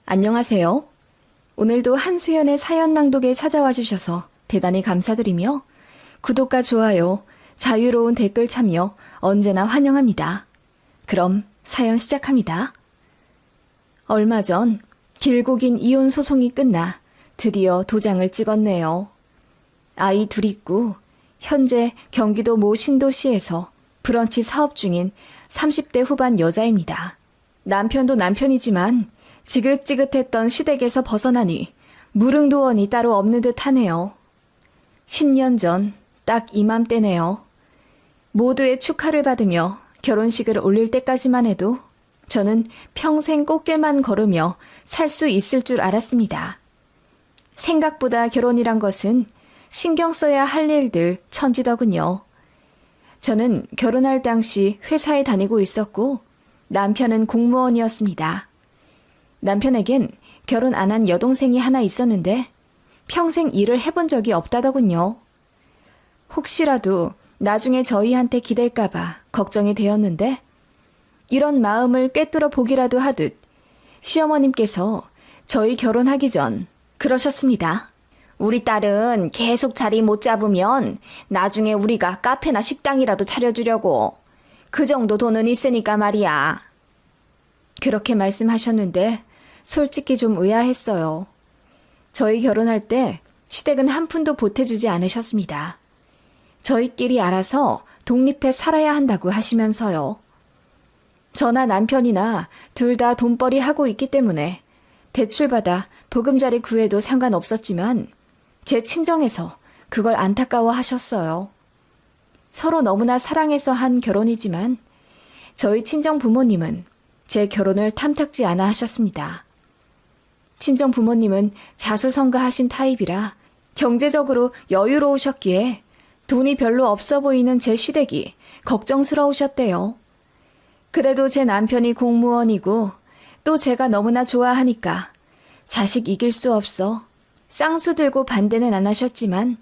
안녕하세요. 오늘도 한수연의 사연 낭독에 찾아와 주셔서 대단히 감사드리며 구독과 좋아요, 자유로운 댓글 참여 언제나 환영합니다. 그럼 사연 시작합니다. 얼마 전 길고 긴 이혼 소송이 끝나 드디어 도장을 찍었네요. 아이 둘 있고 현재 경기도 모 신도시에서 브런치 사업 중인 30대 후반 여자입니다. 남편도 남편이지만 지긋지긋했던 시댁에서 벗어나니 무릉도원이 따로 없는 듯 하네요. 10년 전 딱 이맘때네요. 모두의 축하를 받으며 결혼식을 올릴 때까지만 해도 저는 평생 꽃길만 걸으며 살 수 있을 줄 알았습니다. 생각보다 결혼이란 것은 신경 써야 할 일들 천지더군요. 저는 결혼할 당시 회사에 다니고 있었고 남편은 공무원이었습니다. 남편에겐 결혼 안 한 여동생이 하나 있었는데 평생 일을 해본 적이 없다더군요. 혹시라도 나중에 저희한테 기댈까봐 걱정이 되었는데 이런 마음을 꿰뚫어 보기라도 하듯 시어머님께서 저희 결혼하기 전 그러셨습니다. 우리 딸은 계속 자리 못 잡으면 나중에 우리가 카페나 식당이라도 차려주려고. 그 정도 돈은 있으니까 말이야. 그렇게 말씀하셨는데 솔직히 좀 의아했어요. 저희 결혼할 때 시댁은 한 푼도 보태주지 않으셨습니다. 저희끼리 알아서 독립해 살아야 한다고 하시면서요. 저나 남편이나 둘 다 돈벌이 하고 있기 때문에 대출받아 보금자리 구해도 상관없었지만 제 친정에서 그걸 안타까워 하셨어요. 서로 너무나 사랑해서 한 결혼이지만 저희 친정 부모님은 제 결혼을 탐탁지 않아 하셨습니다. 친정 부모님은 자수성가하신 타입이라 경제적으로 여유로우셨기에 돈이 별로 없어 보이는 제 시댁이 걱정스러우셨대요. 그래도 제 남편이 공무원이고 또 제가 너무나 좋아하니까 자식 이길 수 없어 쌍수 들고 반대는 안 하셨지만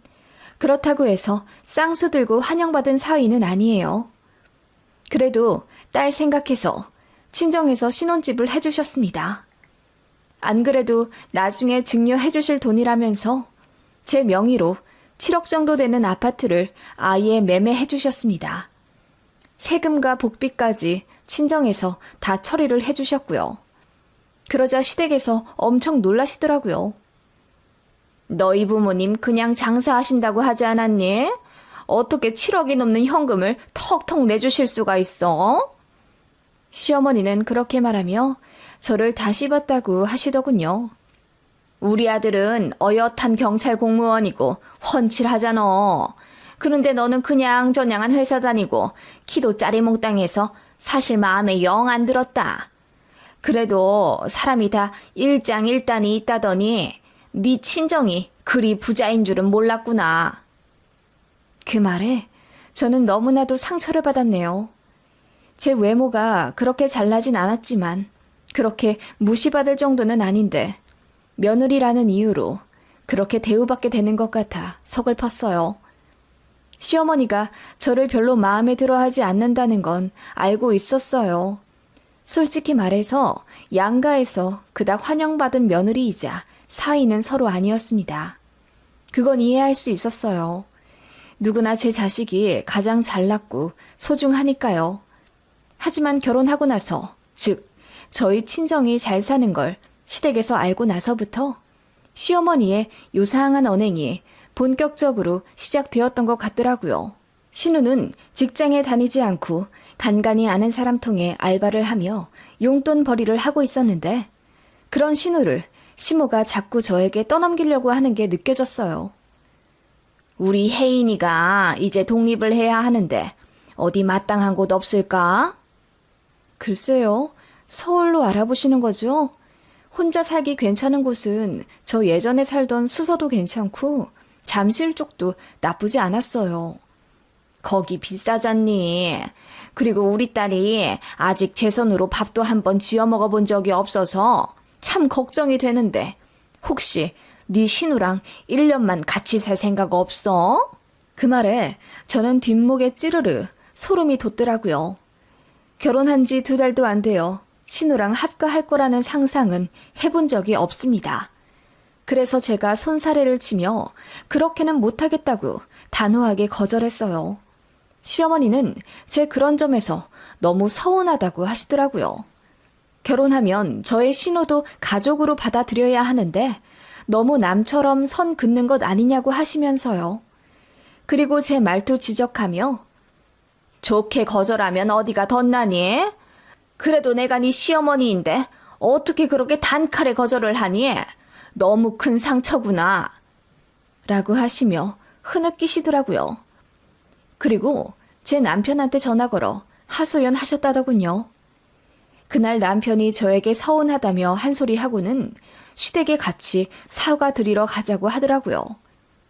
그렇다고 해서 쌍수 들고 환영받은 사위는 아니에요. 그래도 딸 생각해서 친정에서 신혼집을 해주셨습니다. 안 그래도 나중에 증여해 주실 돈이라면서 제 명의로 7억 정도 되는 아파트를 아예 매매해 주셨습니다. 세금과 복비까지 친정에서 다 처리를 해 주셨고요. 그러자 시댁에서 엄청 놀라시더라고요. 너희 부모님 그냥 장사하신다고 하지 않았니? 어떻게 7억이 넘는 현금을 턱턱 내주실 수가 있어? 시어머니는 그렇게 말하며 저를 다시 봤다고 하시더군요. 우리 아들은 어엿한 경찰 공무원이고 훤칠하잖아. 그런데 너는 그냥 저냥한 회사 다니고 키도 짜리몽땅해서 사실 마음에 영 안 들었다. 그래도 사람이 다 일장일단이 있다더니 네 친정이 그리 부자인 줄은 몰랐구나. 그 말에 저는 너무나도 상처를 받았네요. 제 외모가 그렇게 잘나진 않았지만 그렇게 무시받을 정도는 아닌데 며느리라는 이유로 그렇게 대우받게 되는 것 같아 서글펐어요. 시어머니가 저를 별로 마음에 들어하지 않는다는 건 알고 있었어요. 솔직히 말해서 양가에서 그닥 환영받은 며느리이자 사위는 서로 아니었습니다. 그건 이해할 수 있었어요. 누구나 제 자식이 가장 잘났고 소중하니까요. 하지만 결혼하고 나서, 즉 저희 친정이 잘 사는 걸 시댁에서 알고 나서부터 시어머니의 요상한 언행이 본격적으로 시작되었던 것 같더라고요. 신우는 직장에 다니지 않고 간간히 아는 사람 통해 알바를 하며 용돈벌이를 하고 있었는데 그런 신우를 시모가 자꾸 저에게 떠넘기려고 하는 게 느껴졌어요. 우리 혜인이가 이제 독립을 해야 하는데 어디 마땅한 곳 없을까? 글쎄요. 서울로 알아보시는 거죠? 혼자 살기 괜찮은 곳은 저 예전에 살던 수서도 괜찮고 잠실 쪽도 나쁘지 않았어요. 거기 비싸잖니. 그리고 우리 딸이 아직 제 손으로 밥도 한번 지어 먹어본 적이 없어서 참 걱정이 되는데 혹시 네 신우랑 1년만 같이 살 생각 없어? 그 말에 저는 뒷목에 찌르르 소름이 돋더라고요. 결혼한 지 2달도 안 돼요. 신우랑 합가할 거라는 상상은 해본 적이 없습니다. 그래서 제가 손사래를 치며 그렇게는 못하겠다고 단호하게 거절했어요. 시어머니는 제 그런 점에서 너무 서운하다고 하시더라고요. 결혼하면 저의 신우도 가족으로 받아들여야 하는데 너무 남처럼 선 긋는 것 아니냐고 하시면서요. 그리고 제 말투 지적하며 좋게 거절하면 어디가 덧나니? 그래도 내가 네 시어머니인데 어떻게 그렇게 단칼에 거절을 하니? 너무 큰 상처구나. 라고 하시며 흐느끼시더라고요. 그리고 제 남편한테 전화 걸어 하소연하셨다더군요. 그날 남편이 저에게 서운하다며 한 소리 하고는 시댁에 같이 사과 드리러 가자고 하더라고요.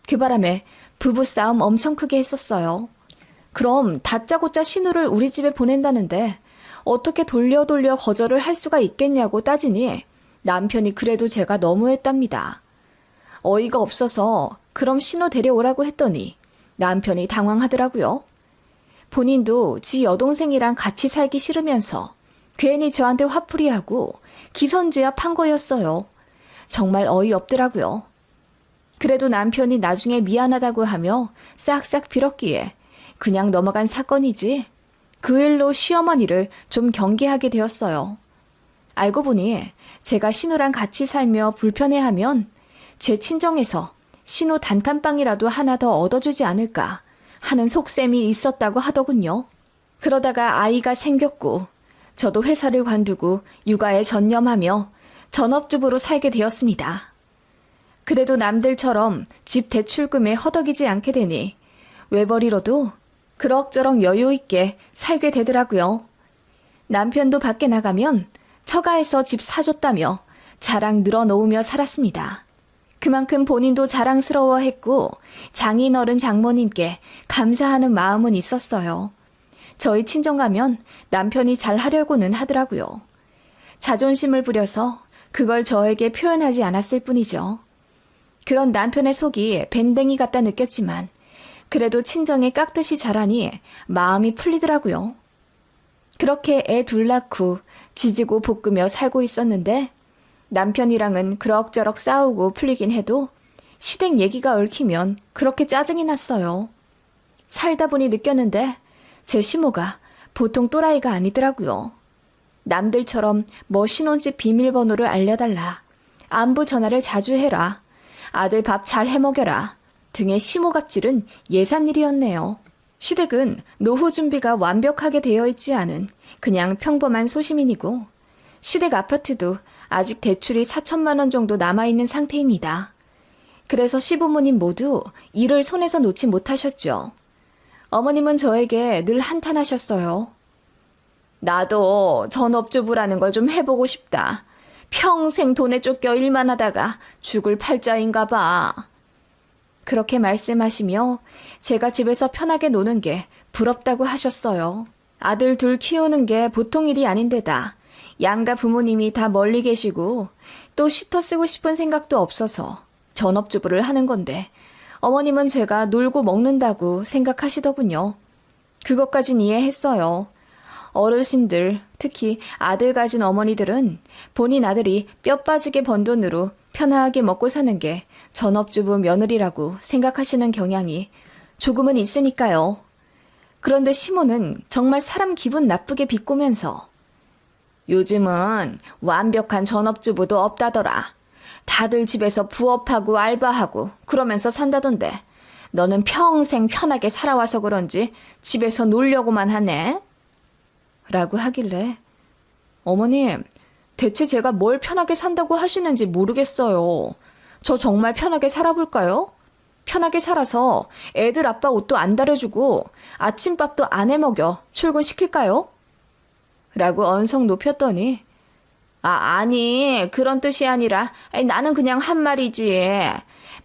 그 바람에 부부싸움 엄청 크게 했었어요. 그럼 다짜고짜 신우를 우리 집에 보낸다는데 어떻게 돌려 거절을 할 수가 있겠냐고 따지니 남편이 그래도 제가 너무했답니다. 어이가 없어서 그럼 신우 데려오라고 했더니 남편이 당황하더라고요. 본인도 지 여동생이랑 같이 살기 싫으면서 괜히 저한테 화풀이하고 기선제압한 거였어요. 정말 어이없더라고요. 그래도 남편이 나중에 미안하다고 하며 싹싹 빌었기에 그냥 넘어간 사건이지 그 일로 시어머니를 좀 경계하게 되었어요. 알고 보니 제가 신우랑 같이 살며 불편해하면 제 친정에서 신우 단칸방이라도 하나 더 얻어주지 않을까 하는 속셈이 있었다고 하더군요. 그러다가 아이가 생겼고 저도 회사를 관두고 육아에 전념하며 전업주부로 살게 되었습니다. 그래도 남들처럼 집 대출금에 허덕이지 않게 되니 외벌이로도 그럭저럭 여유 있게 살게 되더라고요. 남편도 밖에 나가면 처가에서 집 사줬다며 자랑 늘어놓으며 살았습니다. 그만큼 본인도 자랑스러워했고 장인어른 장모님께 감사하는 마음은 있었어요. 저희 친정 가면 남편이 잘하려고는 하더라고요. 자존심을 부려서 그걸 저에게 표현하지 않았을 뿐이죠. 그런 남편의 속이 밴댕이 같다 느꼈지만 그래도 친정에 깍듯이 자라니 마음이 풀리더라고요. 그렇게 애 둘 낳고 지지고 볶으며 살고 있었는데 남편이랑은 그럭저럭 싸우고 풀리긴 해도 시댁 얘기가 얽히면 그렇게 짜증이 났어요. 살다 보니 느꼈는데 제 시모가 보통 또라이가 아니더라고요. 남들처럼 뭐 신혼집 비밀번호를 알려달라, 안부 전화를 자주 해라, 아들 밥 잘 해먹여라 등의 시모갑질은 예산일이었네요. 시댁은 노후 준비가 완벽하게 되어 있지 않은 그냥 평범한 소시민이고 시댁 아파트도 아직 대출이 4천만 원 정도 남아있는 상태입니다. 그래서 시부모님 모두 일을 손에서 놓지 못하셨죠. 어머님은 저에게 늘 한탄하셨어요. 나도 전업주부라는 걸 좀 해보고 싶다. 평생 돈에 쫓겨 일만 하다가 죽을 팔자인가 봐. 그렇게 말씀하시며 제가 집에서 편하게 노는 게 부럽다고 하셨어요. 아들 둘 키우는 게 보통 일이 아닌데다 양가 부모님이 다 멀리 계시고 또 시터 쓰고 싶은 생각도 없어서 전업주부를 하는 건데 어머님은 제가 놀고 먹는다고 생각하시더군요. 그것까진 이해했어요. 어르신들, 특히 아들 가진 어머니들은 본인 아들이 뼈 빠지게 번 돈으로 편하게 먹고 사는 게 전업주부 며느리라고 생각하시는 경향이 조금은 있으니까요. 그런데 시모는 정말 사람 기분 나쁘게 비꼬면서 요즘은 완벽한 전업주부도 없다더라. 다들 집에서 부업하고 알바하고 그러면서 산다던데 너는 평생 편하게 살아와서 그런지 집에서 놀려고만 하네. 라고 하길래 어머님, 대체 제가 뭘 편하게 산다고 하시는지 모르겠어요. 저 정말 편하게 살아볼까요? 편하게 살아서 애들 아빠 옷도 안 다려주고 아침밥도 안 해먹여 출근시킬까요? 라고 언성 높였더니 아니 그런 뜻이 아니라 나는 그냥 한 말이지.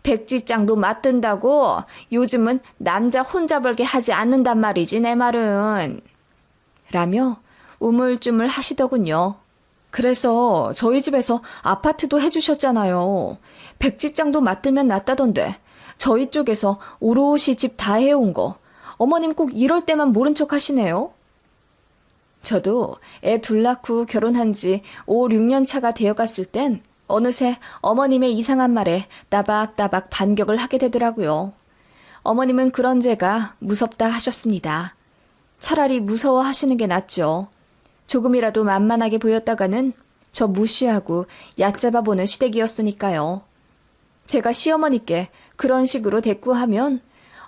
백지장도 맞든다고 요즘은 남자 혼자 벌게 하지 않는단 말이지 내 말은. 라며 우물쭈물 하시더군요. 그래서 저희 집에서 아파트도 해주셨잖아요. 백지장도 맞들면 낫다던데 저희 쪽에서 오롯이 집 다 해온 거 어머님 꼭 이럴 때만 모른 척 하시네요. 저도 애 둘 낳고 결혼한 지 5, 6년 차가 되어갔을 땐 어느새 어머님의 이상한 말에 따박따박 반격을 하게 되더라고요. 어머님은 그런 제가 무섭다 하셨습니다. 차라리 무서워하시는 게 낫죠. 조금이라도 만만하게 보였다가는 저 무시하고 얕잡아 보는 시댁이었으니까요. 제가 시어머니께 그런 식으로 대꾸하면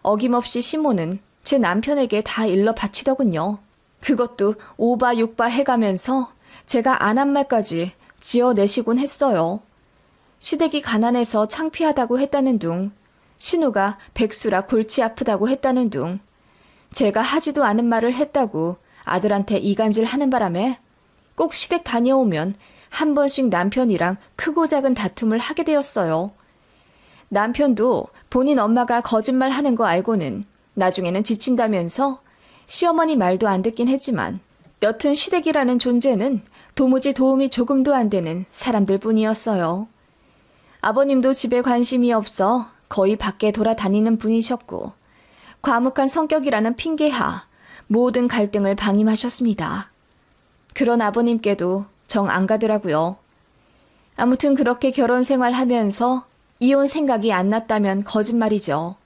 어김없이 시모는 제 남편에게 다 일러 바치더군요. 그것도 오바 육바 해가면서 제가 안 한 말까지 지어내시곤 했어요. 시댁이 가난해서 창피하다고 했다는 둥, 신우가 백수라 골치 아프다고 했다는 둥, 제가 하지도 않은 말을 했다고 아들한테 이간질 하는 바람에 꼭 시댁 다녀오면 한 번씩 남편이랑 크고 작은 다툼을 하게 되었어요. 남편도 본인 엄마가 거짓말 하는 거 알고는 나중에는 지친다면서 시어머니 말도 안 듣긴 했지만 여튼 시댁이라는 존재는 도무지 도움이 조금도 안 되는 사람들 뿐이었어요. 아버님도 집에 관심이 없어 거의 밖에 돌아다니는 분이셨고 과묵한 성격이라는 핑계하 모든 갈등을 방임하셨습니다. 그런 아버님께도 정 안 가더라고요. 아무튼 그렇게 결혼 생활하면서 이혼 생각이 안 났다면 거짓말이죠.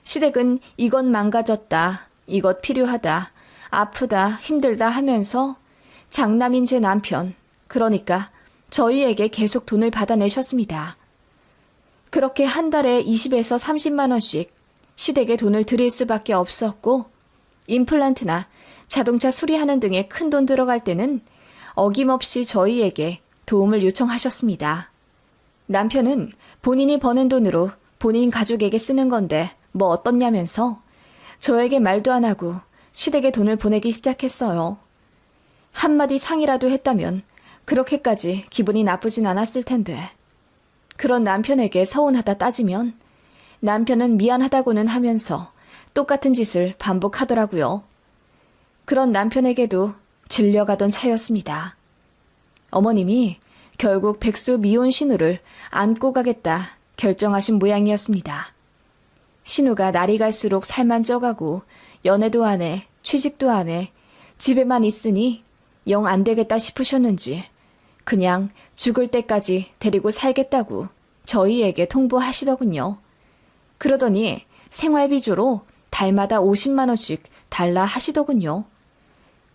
시댁은 이것 망가졌다, 이것 필요하다, 아프다, 힘들다 하면서 장남인 제 남편, 그러니까 저희에게 계속 돈을 받아내셨습니다. 그렇게 한 달에 20에서 30만 원씩 시댁에 돈을 드릴 수밖에 없었고 임플란트나 자동차 수리하는 등에 큰 돈 들어갈 때는 어김없이 저희에게 도움을 요청하셨습니다. 남편은 본인이 버는 돈으로 본인 가족에게 쓰는 건데 뭐 어떻냐면서 저에게 말도 안 하고 시댁에 돈을 보내기 시작했어요. 한마디 상이라도 했다면 그렇게까지 기분이 나쁘진 않았을 텐데. 그런 남편에게 서운하다 따지면 남편은 미안하다고는 하면서 똑같은 짓을 반복하더라고요. 그런 남편에게도 질려가던 차였습니다. 어머님이 결국 백수 미혼 신우를 안고 가겠다 결정하신 모양이었습니다. 신우가 날이 갈수록 살만 쪄가고 연애도 안 해, 취직도 안 해, 집에만 있으니 영 안 되겠다 싶으셨는지 그냥 죽을 때까지 데리고 살겠다고 저희에게 통보하시더군요. 그러더니 생활비조로 달마다 50만 원씩 달라 하시더군요.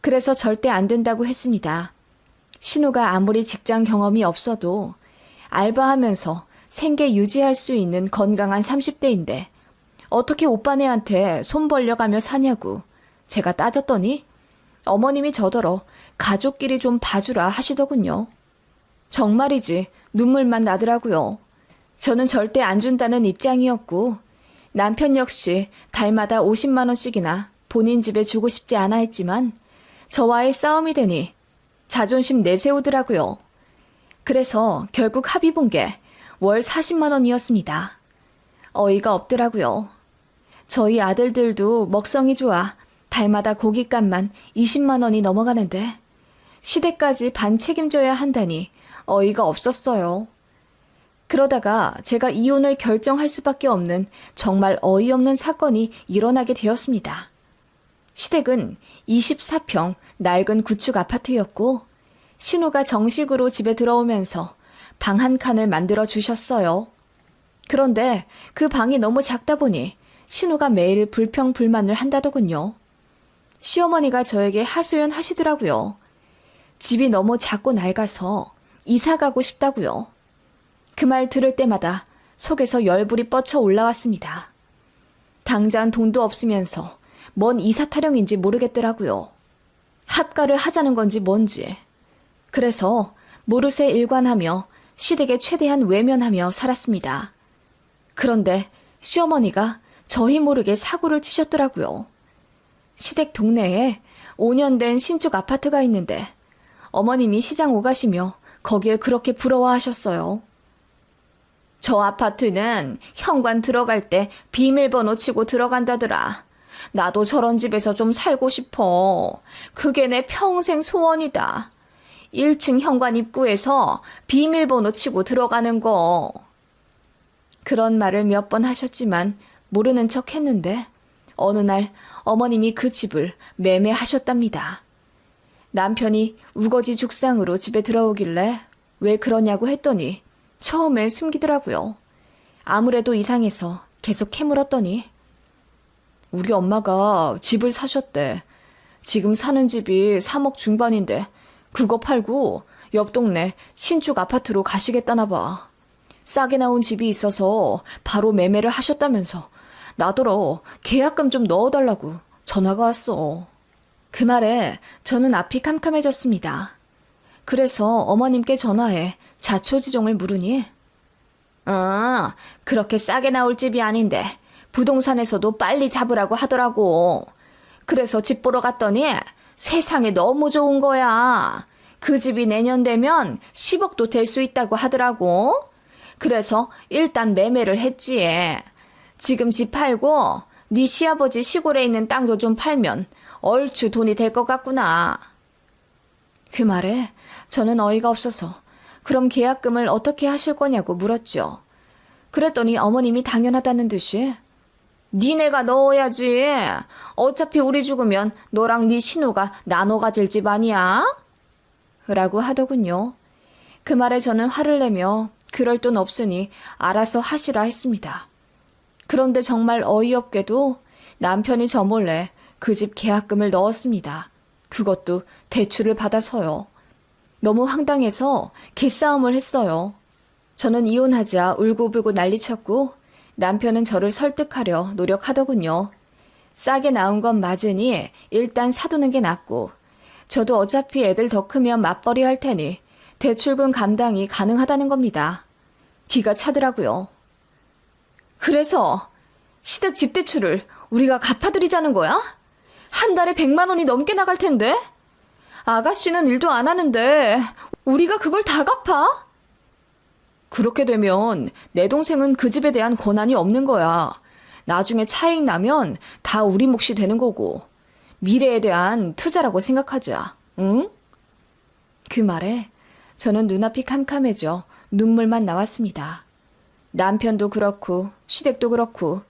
그래서 절대 안 된다고 했습니다. 신우가 아무리 직장 경험이 없어도 알바하면서 생계 유지할 수 있는 건강한 30대인데 어떻게 오빠네한테 손 벌려가며 사냐고 제가 따졌더니 어머님이 저더러 가족끼리 좀 봐주라 하시더군요. 정말이지 눈물만 나더라고요. 저는 절대 안 준다는 입장이었고 남편 역시 달마다 50만 원씩이나 본인 집에 주고 싶지 않아 했지만 저와의 싸움이 되니 자존심 내세우더라고요. 그래서 결국 합의 본 게 월 40만 원이었습니다. 어이가 없더라고요. 저희 아들들도 먹성이 좋아 달마다 고깃값만 20만 원이 넘어가는데 시댁까지 반 책임져야 한다니 어이가 없었어요. 그러다가 제가 이혼을 결정할 수밖에 없는 정말 어이없는 사건이 일어나게 되었습니다. 시댁은 24평 낡은 구축 아파트였고 신우가 정식으로 집에 들어오면서 방 한 칸을 만들어 주셨어요. 그런데 그 방이 너무 작다 보니 신우가 매일 불평불만을 한다더군요. 시어머니가 저에게 하소연 하시더라고요. 집이 너무 작고 낡아서 이사 가고 싶다고요. 그 말 들을 때마다 속에서 열불이 뻗쳐 올라왔습니다. 당장 돈도 없으면서 뭔 이사 타령인지 모르겠더라고요. 합가를 하자는 건지 뭔지. 그래서 모르쇠 일관하며 시댁에 최대한 외면하며 살았습니다. 그런데 시어머니가 저희 모르게 사고를 치셨더라고요. 시댁 동네에 5년 된 신축 아파트가 있는데 어머님이 시장 오가시며 거길 그렇게 부러워하셨어요. 저 아파트는 현관 들어갈 때 비밀번호 치고 들어간다더라. 나도 저런 집에서 좀 살고 싶어. 그게 내 평생 소원이다. 1층 현관 입구에서 비밀번호 치고 들어가는 거. 그런 말을 몇 번 하셨지만 모르는 척 했는데 어느 날 어머님이 그 집을 매매하셨답니다. 남편이 우거지 죽상으로 집에 들어오길래 왜 그러냐고 했더니 처음에 숨기더라고요. 아무래도 이상해서 계속 캐물었더니 우리 엄마가 집을 사셨대. 지금 사는 집이 3억 중반인데 그거 팔고 옆 동네 신축 아파트로 가시겠다나 봐. 싸게 나온 집이 있어서 바로 매매를 하셨다면서 나더러 계약금 좀 넣어달라고 전화가 왔어. 그 말에 저는 앞이 캄캄해졌습니다. 그래서 어머님께 전화해 자초지종을 물으니 그렇게 싸게 나올 집이 아닌데 부동산에서도 빨리 잡으라고 하더라고. 그래서 집 보러 갔더니 세상에 너무 좋은 거야. 그 집이 내년 되면 10억도 될 수 있다고 하더라고. 그래서 일단 매매를 했지. 지금 집 팔고 네 시아버지 시골에 있는 땅도 좀 팔면 얼추 돈이 될 것 같구나. 그 말에 저는 어이가 없어서 그럼 계약금을 어떻게 하실 거냐고 물었죠. 그랬더니 어머님이 당연하다는 듯이 니네가 넣어야지. 어차피 우리 죽으면 너랑 네 신우가 나눠 가질 집 아니야? 라고 하더군요. 그 말에 저는 화를 내며 그럴 돈 없으니 알아서 하시라 했습니다. 그런데 정말 어이없게도 남편이 저 몰래 그 집 계약금을 넣었습니다. 그것도 대출을 받아서요. 너무 황당해서 개싸움을 했어요. 저는 이혼하자 울고불고 난리쳤고 남편은 저를 설득하려 노력하더군요. 싸게 나온 건 맞으니 일단 사두는 게 낫고 저도 어차피 애들 더 크면 맞벌이 할 테니 대출금 감당이 가능하다는 겁니다. 기가 차더라고요. 그래서 시댁 집 대출을 우리가 갚아드리자는 거야? 한 달에 100만 원이 넘게 나갈 텐데? 아가씨는 일도 안 하는데 우리가 그걸 다 갚아? 그렇게 되면 내 동생은 그 집에 대한 권한이 없는 거야. 나중에 차익 나면 다 우리 몫이 되는 거고 미래에 대한 투자라고 생각하자. 응? 그 말에 저는 눈앞이 캄캄해져 눈물만 나왔습니다. 남편도 그렇고 시댁도 그렇고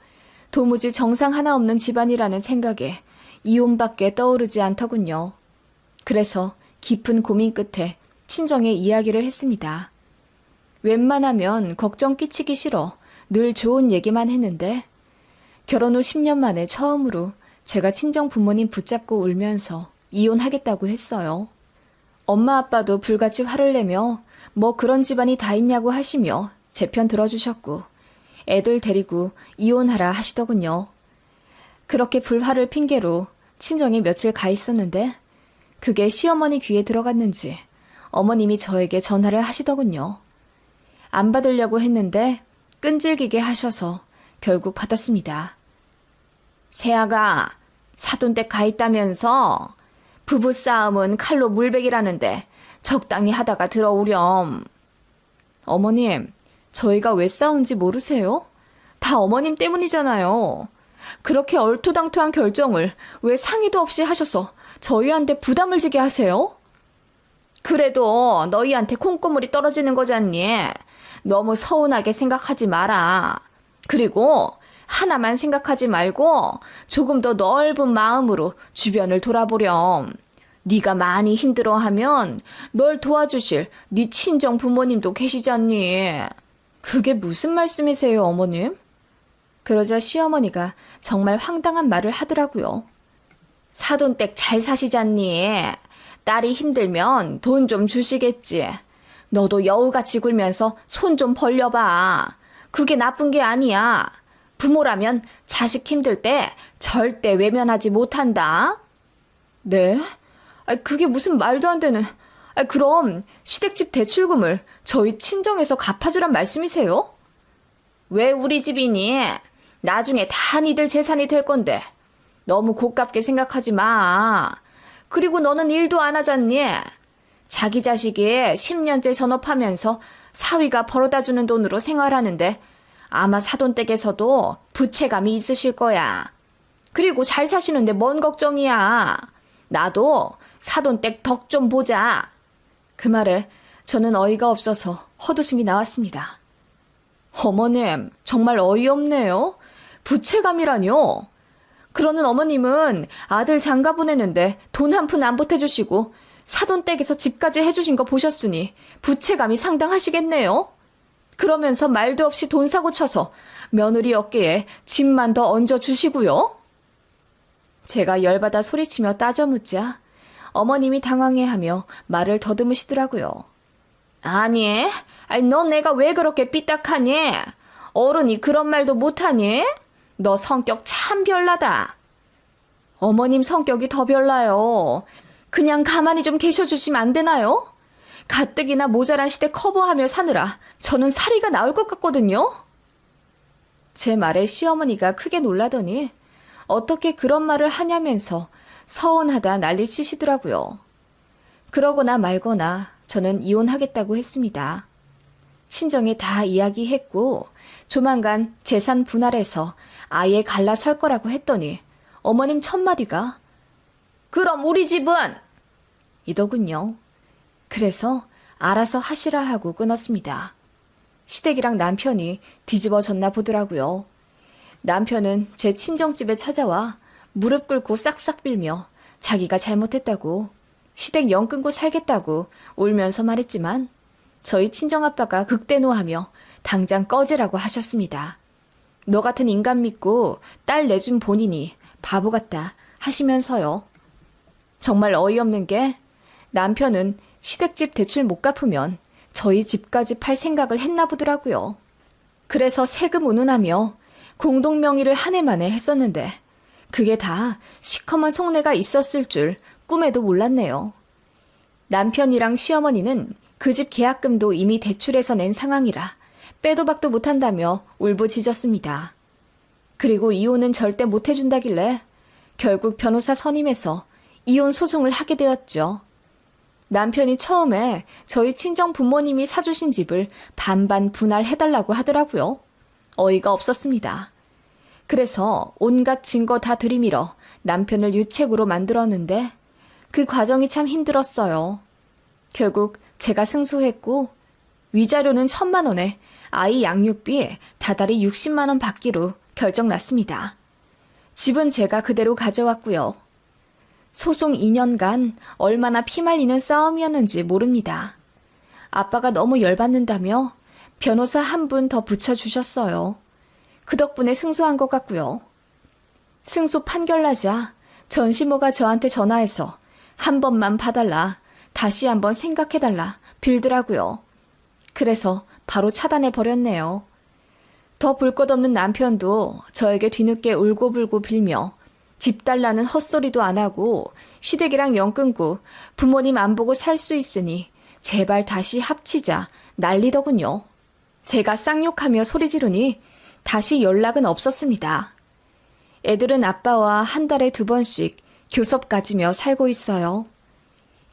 도무지 정상 하나 없는 집안이라는 생각에 이혼밖에 떠오르지 않더군요. 그래서 깊은 고민 끝에 친정에 이야기를 했습니다. 웬만하면 걱정 끼치기 싫어 늘 좋은 얘기만 했는데 결혼 후 10년 만에 처음으로 제가 친정 부모님 붙잡고 울면서 이혼하겠다고 했어요. 엄마 아빠도 불같이 화를 내며 뭐 그런 집안이 다 있냐고 하시며 제 편 들어주셨고 애들 데리고 이혼하라 하시더군요. 그렇게 불화를 핑계로 친정에 며칠 가 있었는데 그게 시어머니 귀에 들어갔는지 어머님이 저에게 전화를 하시더군요. 안 받으려고 했는데 끈질기게 하셔서 결국 받았습니다. 새아가 사돈댁 가 있다면서 부부싸움은 칼로 물베기라는데 적당히 하다가 들어오렴. 어머님, 저희가 왜 싸운지 모르세요? 다 어머님 때문이잖아요. 그렇게 얼토당토한 결정을 왜 상의도 없이 하셔서 저희한테 부담을 지게 하세요? 그래도 너희한테 콩고물이 떨어지는 거잖니. 너무 서운하게 생각하지 마라. 그리고 하나만 생각하지 말고 조금 더 넓은 마음으로 주변을 돌아보렴. 네가 많이 힘들어하면 널 도와주실 네 친정 부모님도 계시잖니. 그게 무슨 말씀이세요, 어머님? 그러자 시어머니가 정말 황당한 말을 하더라고요. 사돈댁 잘 사시잖니. 딸이 힘들면 돈 좀 주시겠지. 너도 여우같이 굴면서 손 좀 벌려봐. 그게 나쁜 게 아니야. 부모라면 자식 힘들 때 절대 외면하지 못한다. 네? 그게 무슨 말도 안 되는... 그럼 시댁집 대출금을 저희 친정에서 갚아주란 말씀이세요? 왜 우리 집이니? 나중에 다 니들 재산이 될 건데 너무 고깝게 생각하지 마. 그리고 너는 일도 안 하잖니. 자기 자식이 10년째 전업하면서 사위가 벌어다주는 돈으로 생활하는데 아마 사돈댁에서도 부채감이 있으실 거야. 그리고 잘 사시는데 뭔 걱정이야. 나도 사돈댁 덕 좀 보자. 그 말에 저는 어이가 없어서 헛웃음이 나왔습니다. 어머님, 정말 어이없네요. 부채감이라뇨. 그러는 어머님은 아들 장가 보내는데 돈 한 푼 안 보태주시고 사돈댁에서 집까지 해주신 거 보셨으니 부채감이 상당하시겠네요. 그러면서 말도 없이 돈 사고 쳐서 며느리 어깨에 짐만 더 얹어주시고요. 제가 열받아 소리치며 따져 묻자 어머님이 당황해하며 말을 더듬으시더라고요. 아니, 너 내가 왜 그렇게 삐딱하니? 어른이 그런 말도 못하니? 너 성격 참 별나다. 어머님 성격이 더 별나요. 그냥 가만히 좀 계셔주시면 안 되나요? 가뜩이나 모자란 시대 커버하며 사느라 저는 사리가 나올 것 같거든요. 제 말에 시어머니가 크게 놀라더니 어떻게 그런 말을 하냐면서 서운하다 난리 치시더라고요. 그러거나 말거나 저는 이혼하겠다고 했습니다. 친정에 다 이야기했고 조만간 재산 분할해서 아예 갈라설 거라고 했더니 어머님 첫마디가 그럼 우리 집은? 이더군요. 그래서 알아서 하시라 하고 끊었습니다. 시댁이랑 남편이 뒤집어졌나 보더라고요. 남편은 제 친정집에 찾아와 무릎 꿇고 싹싹 빌며 자기가 잘못했다고 시댁 영 끊고 살겠다고 울면서 말했지만 저희 친정아빠가 극대노하며 당장 꺼지라고 하셨습니다. 너 같은 인간 믿고 딸 내준 본인이 바보 같다 하시면서요. 정말 어이없는 게 남편은 시댁집 대출 못 갚으면 저희 집까지 팔 생각을 했나 보더라고요. 그래서 세금 운운하며 공동명의를 한 해 만에 했었는데 그게 다 시커먼 속내가 있었을 줄 꿈에도 몰랐네요. 남편이랑 시어머니는 그 집 계약금도 이미 대출해서 낸 상황이라 빼도 박도 못한다며 울부짖었습니다. 그리고 이혼은 절대 못해준다길래 결국 변호사 선임해서 이혼 소송을 하게 되었죠. 남편이 처음에 저희 친정 부모님이 사주신 집을 반반 분할해달라고 하더라고요. 어이가 없었습니다. 그래서 온갖 증거 다 들이밀어 남편을 유책으로 만들었는데 그 과정이 참 힘들었어요. 결국 제가 승소했고 위자료는 1,000만 원에 아이 양육비 다달이 60만 원 받기로 결정났습니다. 집은 제가 그대로 가져왔고요. 소송 2년간 얼마나 피말리는 싸움이었는지 모릅니다. 아빠가 너무 열받는다며 변호사 한 분 더 붙여주셨어요. 그 덕분에 승소한 것 같고요. 승소 판결 나자 전시모가 저한테 전화해서 한 번만 봐달라, 다시 한번 생각해달라 빌더라고요. 그래서 바로 차단해버렸네요. 더 볼 것 없는 남편도 저에게 뒤늦게 울고불고 빌며 집 달라는 헛소리도 안 하고 시댁이랑 연 끊고 부모님 안 보고 살 수 있으니 제발 다시 합치자 난리더군요. 제가 쌍욕하며 소리 지르니 다시 연락은 없었습니다. 애들은 아빠와 한 달에 2번씩 교섭 가지며 살고 있어요.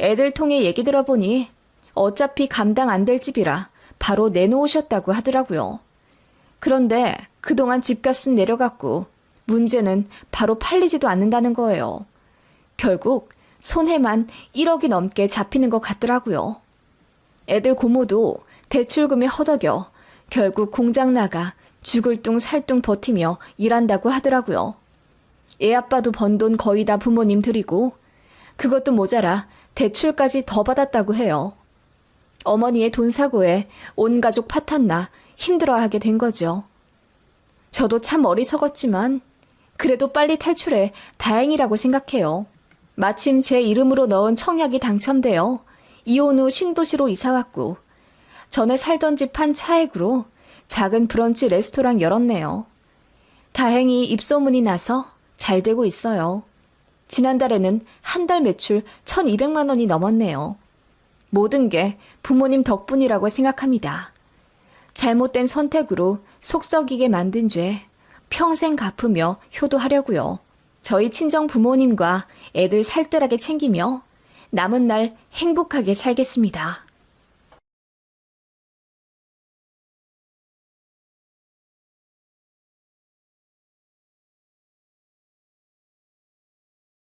애들 통해 얘기 들어보니 어차피 감당 안 될 집이라 바로 내놓으셨다고 하더라고요. 그런데 그동안 집값은 내려갔고 문제는 바로 팔리지도 않는다는 거예요. 결국 손해만 1억이 넘게 잡히는 것 같더라고요. 애들 고모도 대출금에 허덕여 결국 공장 나가 죽을 둥 살 둥 버티며 일한다고 하더라고요. 애 아빠도 번 돈 거의 다 부모님 드리고 그것도 모자라 대출까지 더 받았다고 해요. 어머니의 돈 사고에 온 가족 파탄나 힘들어하게 된 거죠. 저도 참 어리석었지만 그래도 빨리 탈출해 다행이라고 생각해요. 마침 제 이름으로 넣은 청약이 당첨되어 이혼 후 신도시로 이사왔고 전에 살던 집 한 차액으로 작은 브런치 레스토랑 열었네요. 다행히 입소문이 나서 잘 되고 있어요. 지난달에는 한 달 매출 1,200만 원이 넘었네요. 모든 게 부모님 덕분이라고 생각합니다. 잘못된 선택으로 속 썩이게 만든 죄 평생 갚으며 효도하려고요. 저희 친정 부모님과 애들 살뜰하게 챙기며 남은 날 행복하게 살겠습니다.